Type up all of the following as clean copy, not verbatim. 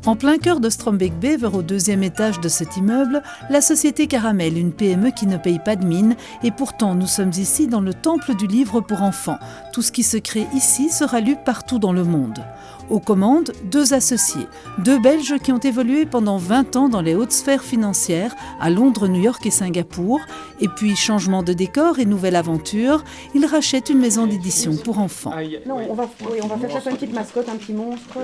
En plein cœur de Strombeek-Bever, au deuxième étage de cet immeuble, la société Caramel, une PME qui ne paye pas de mine. Et pourtant, nous sommes ici dans le temple du livre pour enfants. Tout ce qui se crée ici sera lu partout dans le monde. Aux commandes, 2 associés, 2 Belges qui ont évolué pendant 20 ans dans les hautes sphères financières, à Londres, New York et Singapour. Et puis, changement de décor et nouvelle aventure, ils rachètent une maison d'édition pour enfants. Non, on va faire chacun une petite mascotte, un petit monstre.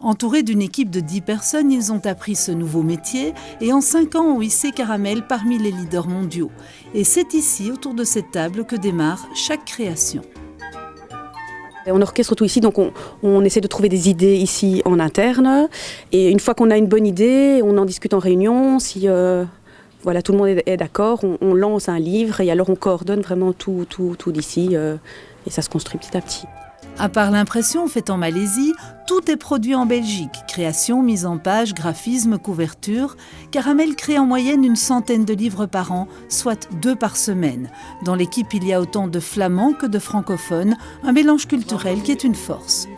Entourés d'une équipe de 10 personnes, ils ont appris ce nouveau métier et en 5 ans ont hissé Caramel parmi les leaders mondiaux. Et c'est ici, autour de cette table, que démarre chaque création. On orchestre tout ici, donc on essaie de trouver des idées ici en interne. Et une fois qu'on a une bonne idée, on en discute en réunion. Si tout le monde est d'accord, on lance un livre et alors on coordonne vraiment tout d'ici et ça se construit petit à petit. À part l'impression faite en Malaisie, tout est produit en Belgique. Création, mise en page, graphisme, couverture. Caramel crée en moyenne une centaine de livres par an, soit 2 par semaine. Dans l'équipe, il y a autant de flamands que de francophones, un mélange culturel qui est une force.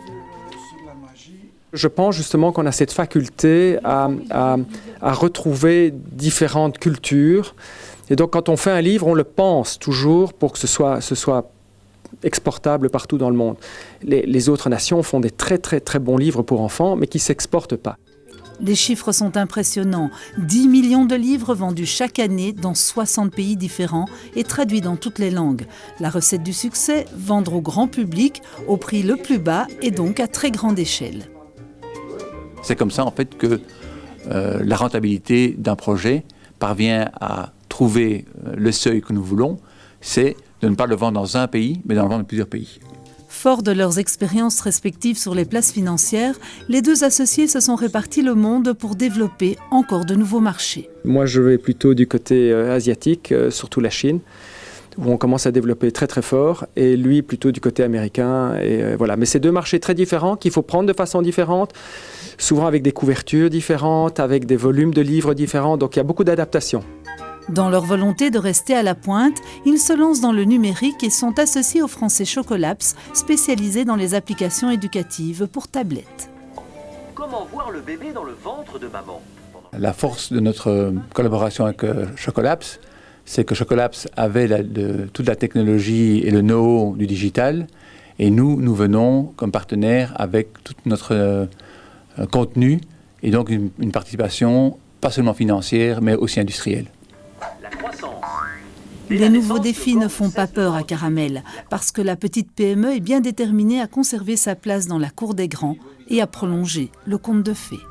Je pense justement qu'on a cette faculté à retrouver différentes cultures. Et donc quand on fait un livre, on le pense toujours pour que ce soit exportable partout dans le monde. Les autres nations font des très très très bons livres pour enfants, mais qui ne s'exportent pas. Les chiffres sont impressionnants. 10 millions de livres vendus chaque année dans 60 pays différents et traduits dans toutes les langues. La recette du succès, vendre au grand public, au prix le plus bas et donc à très grande échelle. C'est comme ça en fait que la rentabilité d'un projet parvient à trouver le seuil que nous voulons, c'est de ne pas le vendre dans un pays, mais d'en vendre dans plusieurs pays. Forts de leurs expériences respectives sur les places financières, les 2 associés se sont répartis le monde pour développer encore de nouveaux marchés. Moi, je vais plutôt du côté asiatique, surtout la Chine, où on commence à développer très très fort, et lui plutôt du côté américain. Et voilà. Mais c'est 2 marchés très différents qu'il faut prendre de façon différente, souvent avec des couvertures différentes, avec des volumes de livres différents, donc il y a beaucoup d'adaptations. Dans leur volonté de rester à la pointe, ils se lancent dans le numérique et sont associés au français Chocolapps, spécialisé dans les applications éducatives pour tablettes. Comment voir le bébé dans le ventre de maman? La force de notre collaboration avec Chocolapps, c'est que Chocolapps avait toute la technologie et le know-how du digital, et nous venons comme partenaire avec tout notre contenu, et donc une participation pas seulement financière, mais aussi industrielle. Les nouveaux défis ne font pas peur à Caramel, parce que la petite PME est bien déterminée à conserver sa place dans la cour des grands et à prolonger le conte de fées.